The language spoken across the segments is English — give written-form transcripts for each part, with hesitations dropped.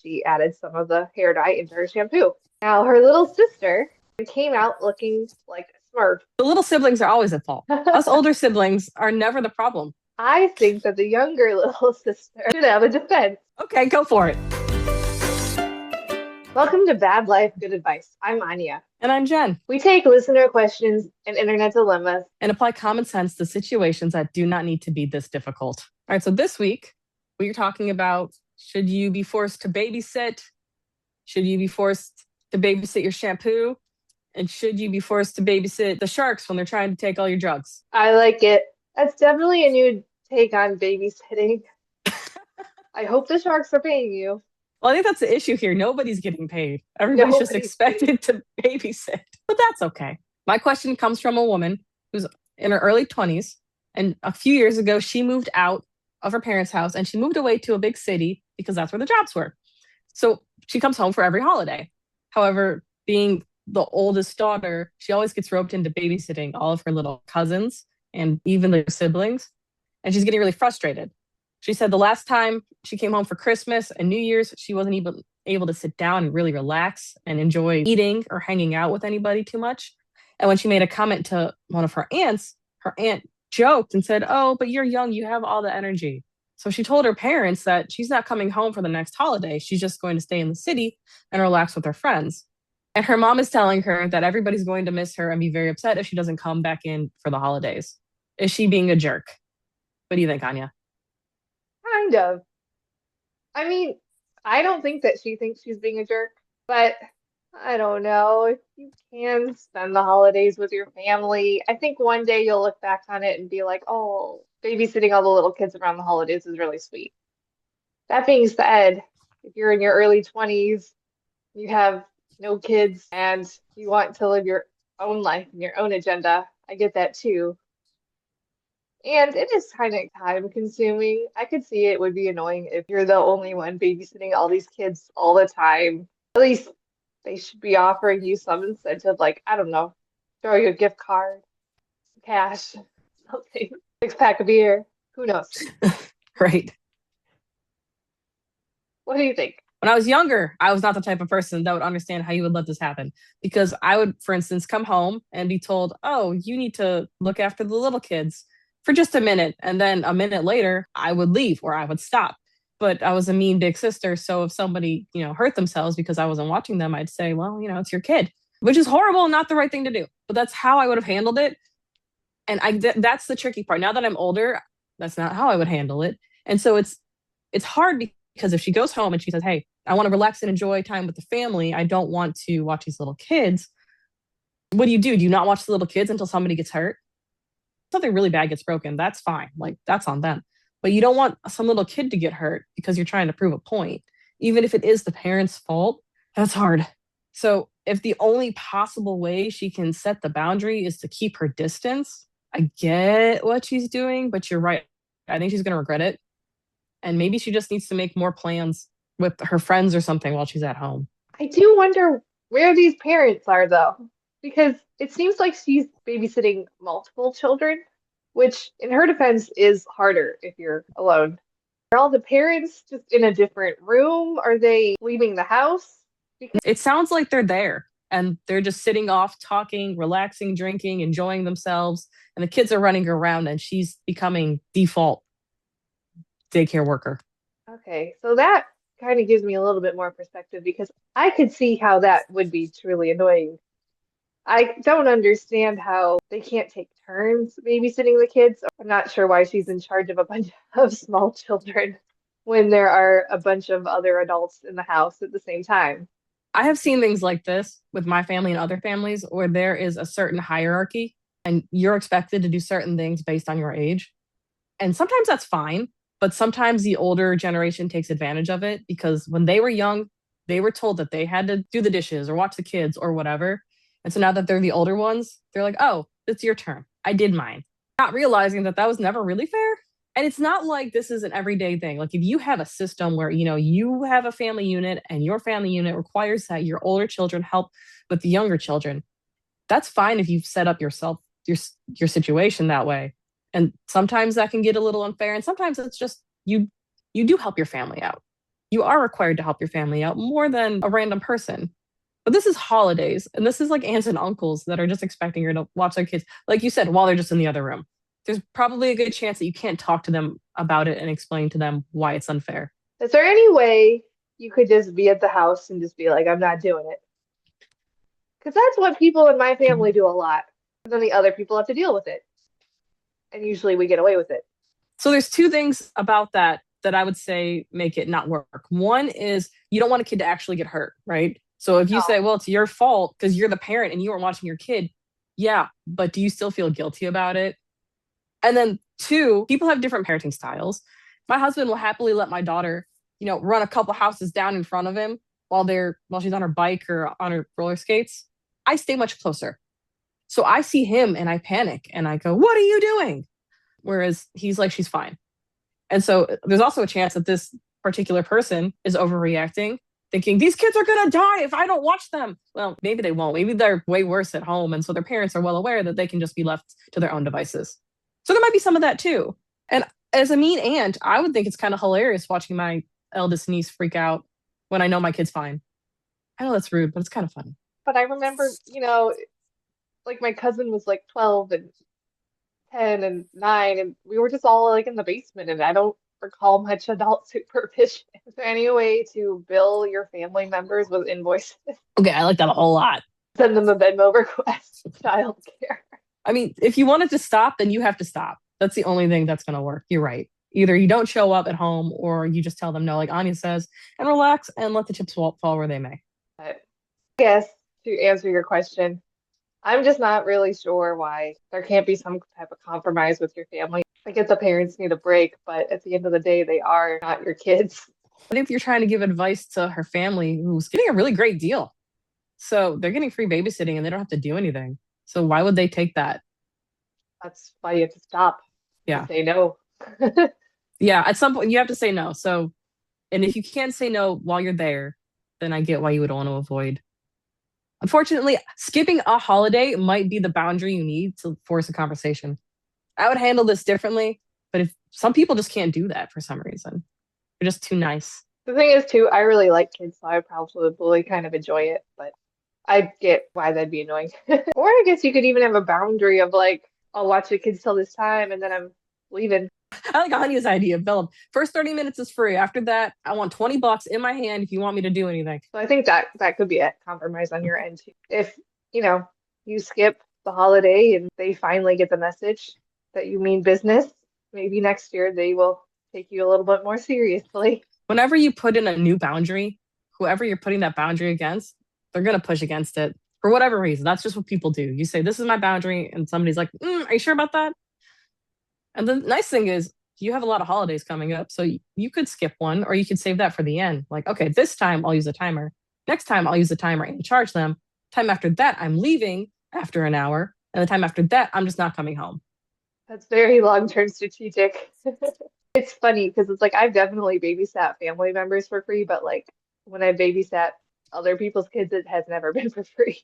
She added some of the hair dye into her shampoo. Now, her little sister came out looking like a Smurf. The little siblings are always at fault. Us older siblings are never the problem. I think that the younger little sister should have a defense. Okay, go for it. Welcome to Bad Life, Good Advice. I'm Anya. And I'm Jen. We take listener questions and internet dilemmas and apply common sense to situations that do not need to be this difficult. All right, so this week we're talking about, should you be forced to babysit? Should you be forced to babysit your shampoo? And should you be forced to babysit the sharks when they're trying to take all your drugs? I like it. That's definitely a new take on babysitting. I hope the sharks are paying you. Well, I think that's the issue here. Nobody's getting paid. Everybody's just expected to babysit, but that's okay. My question comes from a woman who's in her early 20s. And a few years ago, she moved out of her parents' house and she moved away to a big city because that's where the jobs were. So she comes home for every holiday. However, being the oldest daughter, she always gets roped into babysitting all of her little cousins and even their siblings. And she's getting really frustrated. She said the last time she came home for Christmas and New Year's, she wasn't even able to sit down and really relax and enjoy eating or hanging out with anybody too much. And when she made a comment to one of her aunts, her aunt joked and said, "Oh, but you're young, you have all the energy." So she told her parents that she's not coming home for the next holiday. She's just going to stay in the city and relax with her friends. And her mom is telling her that everybody's going to miss her and be very upset if she doesn't come back in for the holidays. Is she being a jerk? What do you think, Anya? Kind of. I mean, I don't think that she thinks she's being a jerk, but I don't know. If you can spend the holidays with your family, I think one day you'll look back on it and be like, oh, babysitting all the little kids around the holidays is really sweet. That being said, if you're in your early 20s, you have no kids, and you want to live your own life and your own agenda, I get that too. And it is kind of time consuming. I could see it would be annoying if you're the only one babysitting all these kids all the time. At least they should be offering you some incentive, like, I don't know, throw you a gift card, cash, something, six pack of beer. Who knows? Right. What do you think? When I was younger, I was not the type of person that would understand how you would let this happen, because I would, for instance, come home and be told, "Oh, you need to look after the little kids for just a minute." And then a minute later, I would leave or I would stop. But I was a mean big sister. So if somebody, hurt themselves because I wasn't watching them, I'd say, "Well, it's your kid," which is horrible and not the right thing to do. But that's how I would have handled it. And that's the tricky part. Now that I'm older, that's not how I would handle it. And so it's hard because if she goes home and she says, "Hey, I want to relax and enjoy time with the family. I don't want to watch these little kids." What do? Do you not watch the little kids until somebody gets hurt? Something really bad gets broken, that's fine. Like, that's on them. But you don't want some little kid to get hurt because you're trying to prove a point. Even if it is the parent's fault, that's hard. So if the only possible way she can set the boundary is to keep her distance, I get what she's doing, but you're right. I think she's going to regret it. And maybe she just needs to make more plans with her friends or something while she's at home. I do wonder where these parents are, though, because it seems like she's babysitting multiple children, which, in her defense, is harder if you're alone. Are all the parents just in a different room? Are they leaving the house? Because it sounds like they're there and they're just sitting off, talking, relaxing, drinking, enjoying themselves. And the kids are running around and she's becoming default daycare worker. Okay, so that kind of gives me a little bit more perspective because I could see how that would be truly annoying. I don't understand how they can't take turns babysitting the kids. I'm not sure why she's in charge of a bunch of small children when there are a bunch of other adults in the house at the same time. I have seen things like this with my family and other families where there is a certain hierarchy and you're expected to do certain things based on your age. And sometimes that's fine, but sometimes the older generation takes advantage of it because when they were young, they were told that they had to do the dishes or watch the kids or whatever. And so now that they're the older ones, they're like, "Oh, it's your turn. I did mine." Not realizing that that was never really fair. And it's not like this is an everyday thing. Like if you have a system where, you have a family unit and your family unit requires that your older children help with the younger children, that's fine if you've set up your situation that way. And sometimes that can get a little unfair. And sometimes it's just you do help your family out. You are required to help your family out more than a random person. But this is holidays, and this is like aunts and uncles that are just expecting her to watch their kids, like you said, while they're just in the other room. There's probably a good chance that you can't talk to them about it and explain to them why it's unfair. Is there any way you could just be at the house and just be like, I'm not doing it? Because that's what people in my family do a lot. And then the other people have to deal with it. And usually we get away with it. So there's two things about that that I would say make it not work. One is you don't want a kid to actually get hurt, right? So if you No. say, well, it's your fault because you're the parent and you weren't watching your kid, yeah, but do you still feel guilty about it? And then two, people have different parenting styles. My husband will happily let my daughter, run a couple houses down in front of him while she's on her bike or on her roller skates. I stay much closer. So I see him and I panic and I go, "What are you doing?" Whereas he's like, "She's fine." And so there's also a chance that this particular person is overreacting, thinking these kids are going to die if I don't watch them. Well, maybe they won't. Maybe they're way worse at home. And so their parents are well aware that they can just be left to their own devices. So there might be some of that too. And as a mean aunt, I would think it's kind of hilarious watching my eldest niece freak out when I know my kid's fine. I know that's rude, but it's kind of funny. But I remember, like my cousin was like 12 and 10 and 9, and we were just all like in the basement, and I don't recall much adult supervision. Is there any way to bill your family members with invoices? Okay, I like that a whole lot. Send them a Venmo request, childcare. I mean, if you want it to stop, then you have to stop. That's the only thing that's going to work. You're right. Either you don't show up at home or you just tell them no, like Anya says, and relax and let the chips fall where they may. But I guess to answer your question, I'm just not really sure why there can't be some type of compromise with your family. I get the parents need a break, but at the end of the day, they are not your kids. But if you're trying to give advice to her family who's getting a really great deal, so they're getting free babysitting and they don't have to do anything. So why would they take that? That's why you have to stop and Yeah. say no. Yeah. At some point, you have to say no. So, and if you can't say no while you're there, then I get why you would want to avoid. Unfortunately, skipping a holiday might be the boundary you need to force a conversation. I would handle this differently, but if some people just can't do that for some reason, they're just too nice. The thing is, too, I really like kids, so I probably kind of enjoy it, but I get why that'd be annoying. Or I guess you could even have a boundary of like, I'll watch the kids till this time and then I'm leaving. I like Anya's idea. Bill, first 30 minutes is free. After that, I want $20 in my hand if you want me to do anything. So I think that could be a compromise on your end too. If, you know, you skip the holiday and they finally get the message that you mean business, maybe next year they will take you a little bit more seriously. Whenever you put in a new boundary, whoever you're putting that boundary against, they're going to push against it for whatever reason. That's just what people do. You say, "This is my boundary," and somebody's like, "Are you sure about that?" And the nice thing is, you have a lot of holidays coming up. So you could skip one or you could save that for the end. Like, okay, this time I'll use a timer. Next time I'll use a timer and charge them. Time after that, I'm leaving after an hour. And the time after that, I'm just not coming home. That's very long-term strategic. It's funny because it's like I've definitely babysat family members for free, but like when I babysat other people's kids, it has never been for free.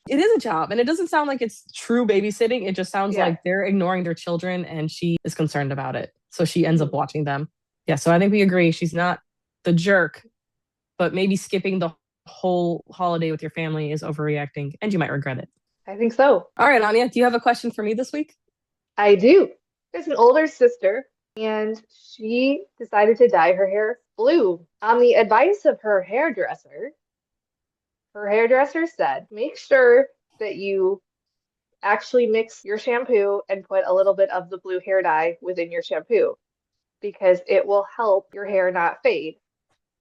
It is a job and it doesn't sound like it's true babysitting. It just sounds Yeah. like they're ignoring their children and she is concerned about it. So she ends up watching them. Yeah. So I think we agree. She's not the jerk, but maybe skipping the whole holiday with your family is overreacting and you might regret it. I think so. All right, Anya, do you have a question for me this week? I do. There's an older sister, and she decided to dye her hair blue. On the advice of her hairdresser said, make sure that you actually mix your shampoo and put a little bit of the blue hair dye within your shampoo because it will help your hair not fade.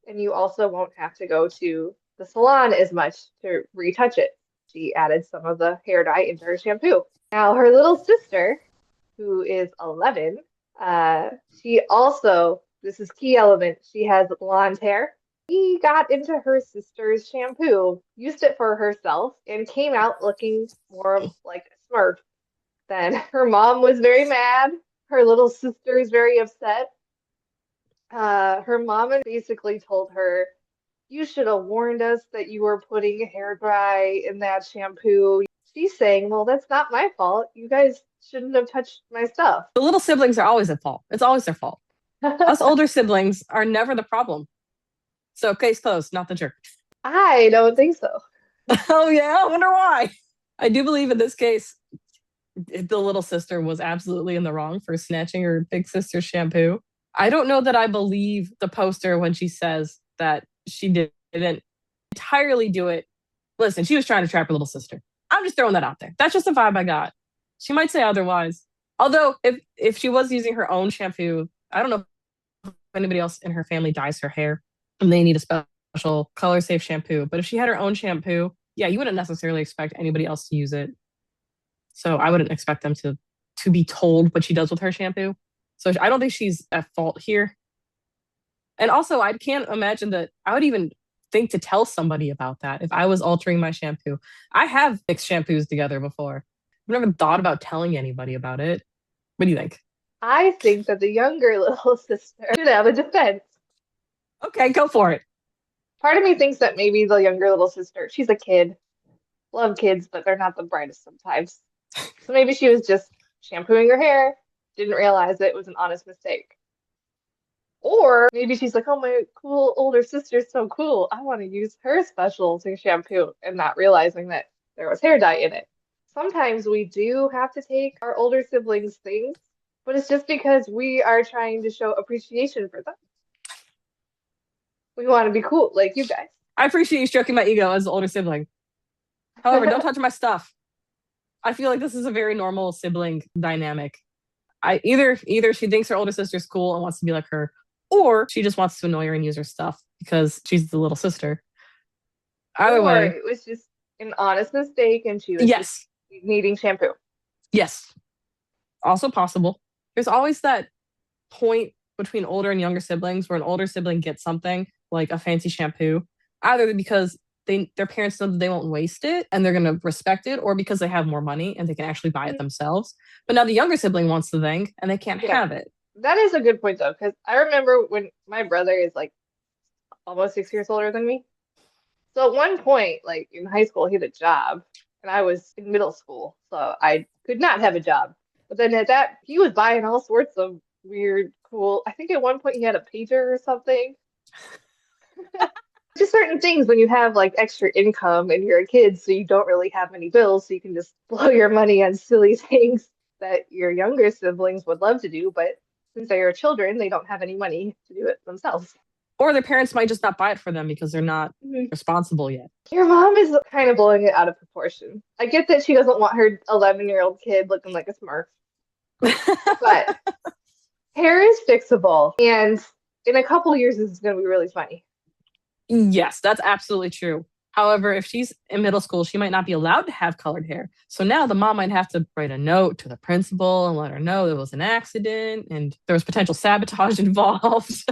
And you also won't have to go to the salon as much to retouch it. She added some of the hair dye into her shampoo. Now, her little sister, who is 11, she also, this is key element, she has blonde hair. He got into her sister's shampoo, used it for herself, and came out looking more like a Smurf. Then her mom was very mad. Her little sister is very upset. Her mom basically told her, you should have warned us that you were putting hair dye in that shampoo. She's saying, well, that's not my fault. You guys shouldn't have touched my stuff. The little siblings are always at fault. It's always their fault. Us older siblings are never the problem. So case closed, not the jerk. I don't think so. Oh yeah, I wonder why. I do believe in this case, the little sister was absolutely in the wrong for snatching her big sister's shampoo. I don't know that I believe the poster when she says that she didn't entirely do it. Listen, she was trying to trap her little sister. I'm just throwing that out there. That's just the vibe I got. She might say otherwise. Although, if she was using her own shampoo, I don't know if anybody else in her family dyes her hair and they need a special color safe shampoo. But if she had her own shampoo, yeah, you wouldn't necessarily expect anybody else to use it. So I wouldn't expect them to be told what she does with her shampoo. So I don't think she's at fault here. And also, I can't imagine that I would even think to tell somebody about that if I was altering my shampoo. I have mixed shampoos together before. I've never thought about telling anybody about it. What do you think? I think that the younger little sister should have a defense. Okay, go for it. Part of me thinks that maybe the younger little sister, she's a kid, love kids, but they're not the brightest sometimes. So maybe she was just shampooing her hair, didn't realize it was an honest mistake. Or maybe she's like, oh, my cool older sister's so cool. I want to use her specialty shampoo and not realizing that there was hair dye in it. Sometimes we do have to take our older siblings' things, but it's just because we are trying to show appreciation for them. We want to be cool like you guys. I appreciate you stroking my ego as the older sibling. However, don't touch my stuff. I feel like this is a very normal sibling dynamic. I either she thinks her older sister's cool and wants to be like her, or she just wants to annoy her and use her stuff because she's the little sister. Either Or way, it was just an honest mistake and she was just yes, needing shampoo. yes, also possible. There's always that point between older and younger siblings where an older sibling gets something like a fancy shampoo, either because their parents know that they won't waste it and they're going to respect it, or because they have more money and they can actually buy it Mhm. themselves. But now the younger sibling wants the thing and they can't Yeah, have it. that is a good point though, because I remember when my brother is like almost 6 years older than me. So at one point, like in high school, he had a job, and I was in middle school, so I could not have a job. But then at that, he was buying all sorts of weird, cool. I think at one point he had a pager or something. Just certain things when you have like extra income and you're a kid, so you don't really have many bills, so you can just blow your money on silly things that your younger siblings would love to do, but since they are children, they don't have any money to do it themselves. Or their parents might just not buy it for them because they're not Mhm. responsible yet. Your mom is kind of blowing it out of proportion. I get that she doesn't want her 11-year-old kid looking like a Smurf, but hair is fixable, and in a couple years, this is going to be really funny. Yes, that's absolutely true. However, if she's in middle school, she might not be allowed to have colored hair. So now the mom might have to write a note to the principal and let her know there was an accident and there was potential sabotage involved.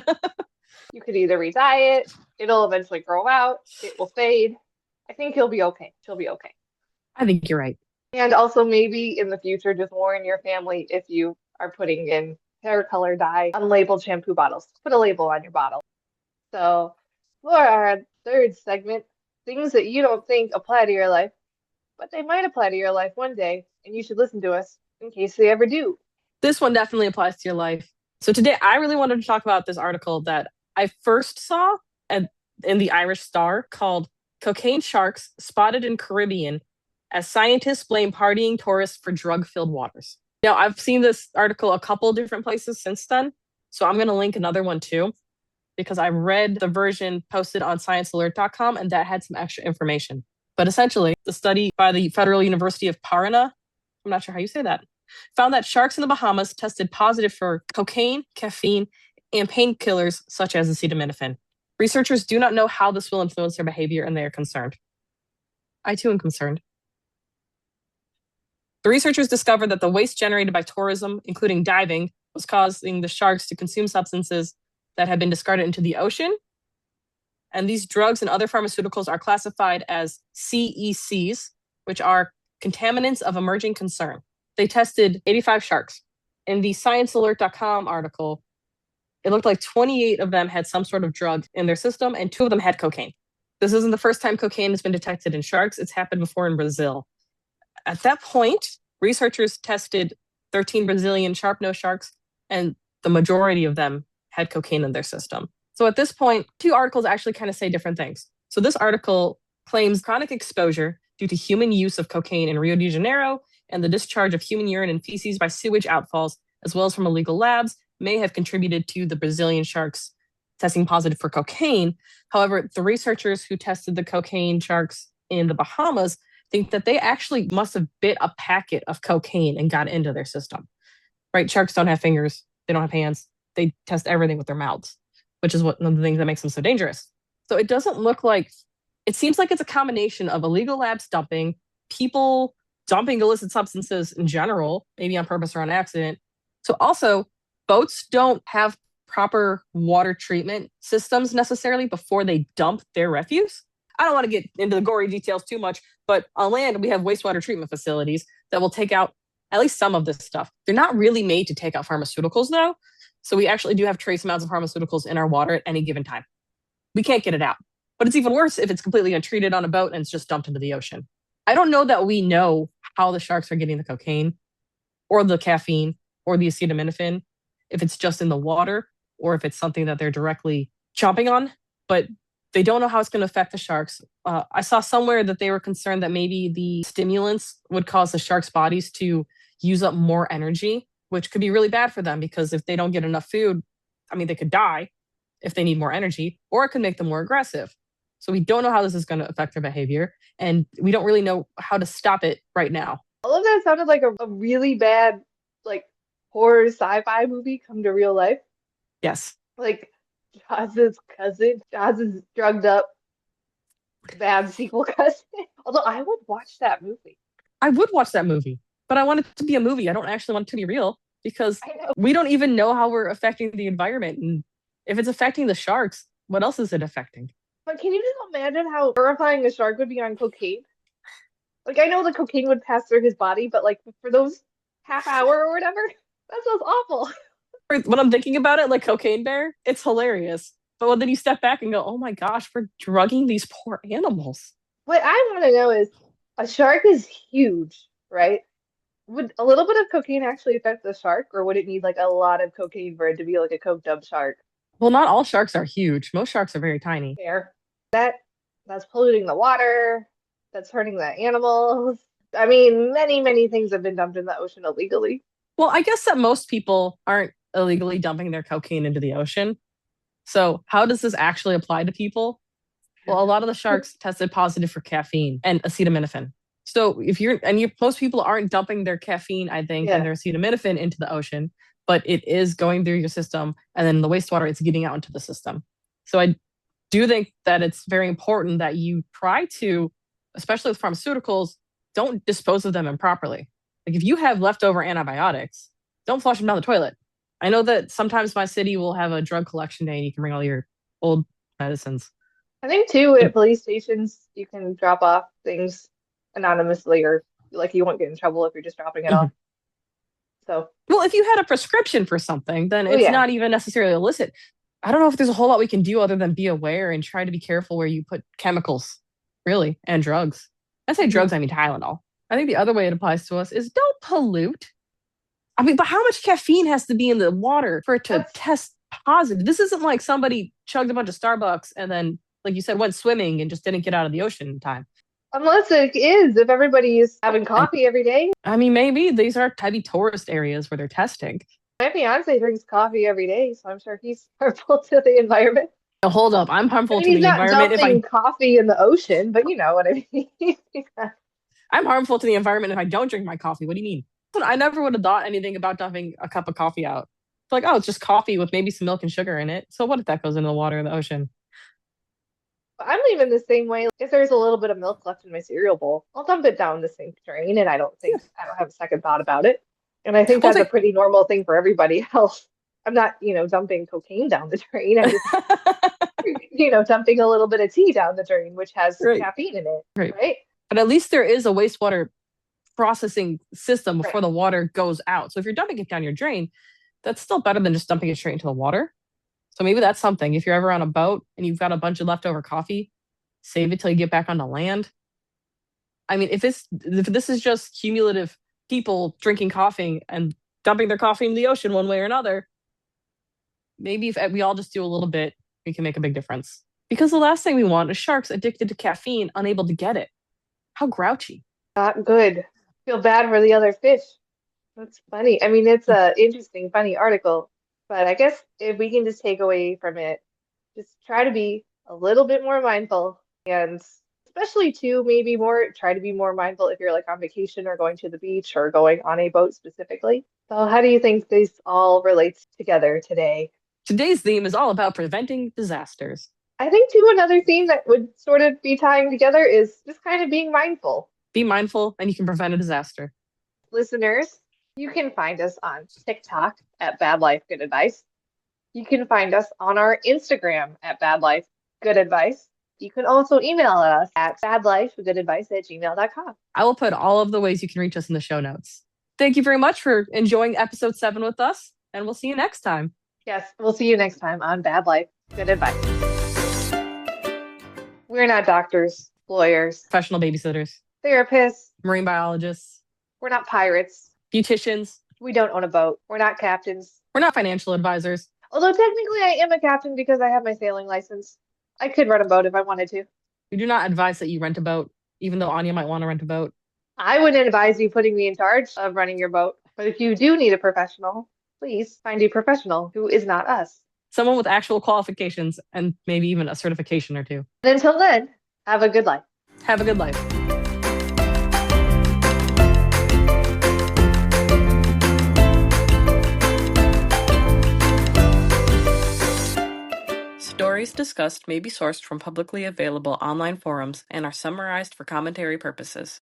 You could either re-dye it, it'll eventually grow out, it will fade. I think he'll be okay. She'll be okay. I think you're right. And also, maybe in the future, just warn your family if you are putting in hair color dye on labeled shampoo bottles. Put a label on your bottle. So, for our third segment, things that you don't think apply to your life, but they might apply to your life one day, and you should listen to us in case they ever do. This one definitely applies to your life. So today I really wanted to talk about this article that I first saw at, in the Irish Star called Cocaine Sharks Spotted in Caribbean as Scientists Blame Partying Tourists for Drug-Filled Waters. Now, I've seen this article a couple different places since then, so I'm going to link another one too because I read the version posted on sciencealert.com and that had some extra information. But essentially, the study by the Federal University of Parana, I'm not sure how you say that, found that sharks in the Bahamas tested positive for cocaine, caffeine, and painkillers such as acetaminophen. Researchers do not know how this will influence their behavior and they are concerned. I too am concerned. The researchers discovered that the waste generated by tourism, including diving, was causing the sharks to consume substances that had been discarded into the ocean. And these drugs and other pharmaceuticals are classified as CECs, which are contaminants of emerging concern. They tested 85 sharks. In the sciencealert.com article, it looked like 28 of them had some sort of drug in their system, and 2 of them had cocaine. This isn't the first time cocaine has been detected in sharks. It's happened before in Brazil. At that point, researchers tested 13 Brazilian sharp-nosed sharks, and the majority of them had cocaine in their system. So at this point, two articles actually kind of say different things. So this article claims chronic exposure due to human use of cocaine in Rio de Janeiro and the discharge of human urine and feces by sewage outfalls, as well as from illegal labs, may have contributed to the Brazilian sharks testing positive for cocaine. However, the researchers who tested the cocaine sharks in the Bahamas think that they actually must have bit a packet of cocaine and got into their system. Right? Sharks don't have fingers, they don't have hands, they test everything with their mouths, which is one of the things that makes them so dangerous. So it doesn't look like it seems like it's a combination of illegal labs dumping, people dumping illicit substances in general, maybe on purpose or on accident. So also, boats don't have proper water treatment systems necessarily before they dump their refuse. I don't want to get into the gory details too much, but on land, we have wastewater treatment facilities that will take out at least some of this stuff. They're not really made to take out pharmaceuticals, though. So we actually do have trace amounts of pharmaceuticals in our water at any given time. We can't get it out. But it's even worse if it's completely untreated on a boat and it's just dumped into the ocean. I don't know that we know how the sharks are getting the cocaine or the caffeine or the acetaminophen, if it's just in the water or if it's something that they're directly chomping on, but they don't know how it's going to affect the sharks. I saw somewhere that they were concerned that maybe the stimulants would cause the sharks' bodies to use up more energy, which could be really bad for them because if they don't get enough food, I mean, they could die if they need more energy, or it could make them more aggressive. So we don't know how this is going to affect their behavior, and we don't really know how to stop it right now. All of that sounded like a really bad, like, horror sci-fi movie come to real life. Yes, Like Jaws' cousin, Jaws' drugged up bad sequel cousin. Although I would watch that movie. I would watch that movie, but I want it to be a movie. I don't actually want it to be real because I know. we don't even know how we're affecting the environment. And if it's affecting the sharks, what else is it affecting? But can you just imagine how horrifying a shark would be on cocaine? Like I know the cocaine would pass through his body, but like for those half hour or whatever, that sounds awful. When I'm thinking about it, like Cocaine Bear, it's hilarious. But when then you step back and go, oh my gosh, we're drugging these poor animals. What I want to know is a shark is huge, right? Would a little bit of cocaine actually affect the shark, or would it need like a lot of cocaine for it to be like a coked up shark? Well, not all sharks are huge. Most sharks are very tiny. Fair. That's polluting the water, that's hurting the animals. I mean, many things have been dumped in the ocean illegally. Well, I guess that most people aren't illegally dumping their cocaine into the ocean. So, how does this actually apply to people? Well, a lot of the sharks tested positive for caffeine and acetaminophen. So, if you're, and you, most people aren't dumping their caffeine, I think, and Yeah. their acetaminophen into the ocean, but it is going through your system. And then the wastewater, it's getting out into the system. So, I do think that it's very important that you try to, especially with pharmaceuticals, don't dispose of them improperly. Like, if you have leftover antibiotics, don't flush them down the toilet. I know that sometimes my city will have a drug collection day and you can bring all your old medicines. I think too But at police stations you can drop off things anonymously or like you won't get in trouble if you're just dropping it mhm. off. So, Well, if you had a prescription for something, then oh it's yeah. not even necessarily illicit. I don't know if there's a whole lot we can do other than be aware and try to be careful where you put chemicals, really, and drugs. I say Mhm. drugs, I mean Tylenol. I think the other way it applies to us is don't pollute. I mean, but how much caffeine has to be in the water for it to That's test positive? This isn't like somebody chugged a bunch of Starbucks and then, like you said, went swimming and just didn't get out of the ocean in time. unless it is if everybody is having And coffee every day. I mean, maybe these are heavy tourist areas where they're testing. My fiance drinks coffee every day, so I'm sure he's harmful to the environment. Now, hold up, I'm I harmful mean, to he's the not environment if dumping I coffee in the ocean, but you know what I mean. I'm harmful to the environment if I don't drink my coffee. What do you mean? I never would have thought anything about dumping a cup of coffee out. It's like, oh, it's just coffee with maybe some milk and sugar in it. So what if that goes into the water in the ocean? I'm even the same way. If there's a little bit of milk left in my cereal bowl, I'll dump it down the sink drain, and Yeah. I don't have a second thought about it. And I think Well, that's a think, pretty normal thing for everybody else. I'm not, dumping cocaine down the drain. I'm just, dumping a little bit of tea down the drain, which has right, caffeine in it, right. right? But at least there is a wastewater processing system before Right. the water goes out. So if you're dumping it down your drain, that's still better than just dumping it straight into the water. So maybe that's something. If you're ever on a boat and you've got a bunch of leftover coffee, save it till you get back on the land. I mean, if this is just cumulative people drinking coffee and dumping their coffee in the ocean one way or another, maybe if we all just do a little bit, we can make a big difference. Because the last thing we want is sharks addicted to caffeine, unable to get it. How grouchy. Not good. Feel bad for the other fish. That's funny. I mean, it's a interesting, funny article, but I guess if we can just take away from it, just try to be a little bit more mindful and especially too, maybe more try to be more mindful if you're like on vacation or going to the beach or going on a boat specifically. So how do you think this all relates together today? Today's theme is all about preventing disasters. I think too another theme that would sort of be tying together is just kind of being mindful. Be mindful and you can prevent a disaster. Listeners, you can find us on TikTok at Bad Life Good Advice. You can find us on our Instagram at Bad Life Good Advice. You can also email us at badlifegoodadvice@gmail.com. I will put all of the ways you can reach us in the show notes. Thank you very much for enjoying episode 7 with us, and we'll see you next time. Yes, we'll see you next time on Bad Life Good Advice. We're not doctors, lawyers, Professional babysitters, therapists. marine biologists, We're not pirates. beauticians. We don't own a boat. We're not captains. We're not financial advisors. Although technically I am a captain because I have my sailing license. I could run a boat if I wanted to. We do not advise that you rent a boat, even though Anya might want to rent a boat. I wouldn't advise you putting me in charge of running your boat. But if you do need a professional, please find a professional who is not us. Someone with actual qualifications and maybe even a certification or two. And until then, have a good life. Have a good life. Stories discussed may be sourced from publicly available online forums and are summarized for commentary purposes.